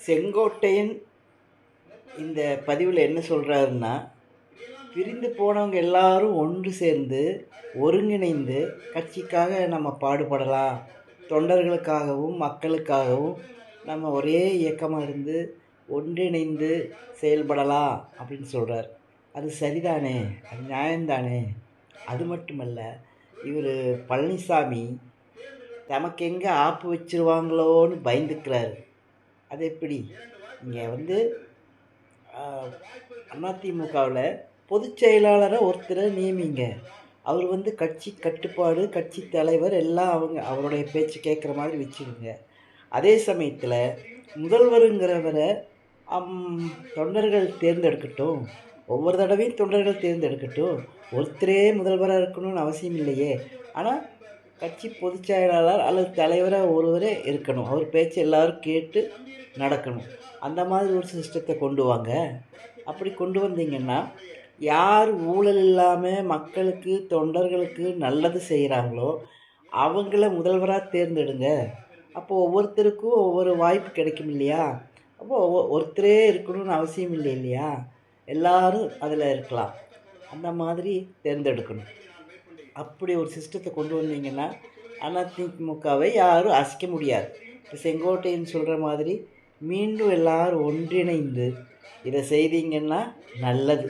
செங்கோட்டையன் இந்த பதிவில் என்ன சொல்கிறாருன்னா, பிரிந்து போனவங்க எல்லாரும் ஒன்று சேர்ந்து ஒருங்கிணைந்து கட்சிக்காக நம்ம பாடுபடலாம், தொண்டர்களுக்காகவும் மக்களுக்காகவும் நம்ம ஒரே இயக்கமாக இருந்து ஒன்றிணைந்து செயல்படலாம் அப்படின்னு சொல்கிறார். அது சரிதானே, அது நியாயம்தானே. அது மட்டுமல்ல, இவர் பழனிசாமி தமக்கு எங்கே ஆப்பு வச்சிருவாங்களோன்னு பயந்துக்கிறாரு. அது எப்படி? இங்கே அதிமுகவில் பொதுச் செயலாளரை ஒருத்தரை நியமிங்க. அவர் கட்சி கட்டுப்பாடு, கட்சி தலைவர் எல்லாம் அவருடைய பேச்சு கேட்குற மாதிரி வச்சுருங்க. அதே சமயத்தில் முதல்வருங்கிறவரை தொண்டர்கள் தேர்ந்தெடுக்கட்டும். ஒவ்வொரு தடவையும் தொண்டர்கள் தேர்ந்தெடுக்கட்டும். ஒருத்தரே முதல்வராக இருக்கணும்னு அவசியம் இல்லையே. ஆனால் கட்சி பொதுச் செயலாளர் அல்லது தலைவராக ஒருவரே இருக்கணும். அவர் பேச்சு எல்லோரும் கேட்டு நடக்கணும். அந்த மாதிரி ஒரு சிஸ்டத்தை கொண்டு வாங்க. அப்படி கொண்டு வந்தீங்கன்னா யார் ஊழல் இல்லாமல் மக்களுக்கு தொண்டர்களுக்கு நல்லது செய்கிறாங்களோ அவங்கள முதல்வராக தேர்ந்தெடுங்க. அப்போது ஒவ்வொருத்தருக்கும் ஒவ்வொரு வாய்ப்பு கிடைக்கும் இல்லையா? அப்போது ஒருத்தரே இருக்கணும்னு அவசியம் இல்லை இல்லையா? எல்லோரும் அதில் இருக்கலாம். அந்த மாதிரி தேர்ந்தெடுக்கணும். அப்படி ஒரு சிஸ்டத்தை கொண்டு வந்தீங்கன்னா அதிமுகவை யாரும் அசைக்க முடியாது. இப்போ செங்கோட்டையன் சொல்கிற மாதிரி மீண்டும் எல்லோரும் ஒன்றிணைந்து இதை செய்தீங்கன்னா நல்லது.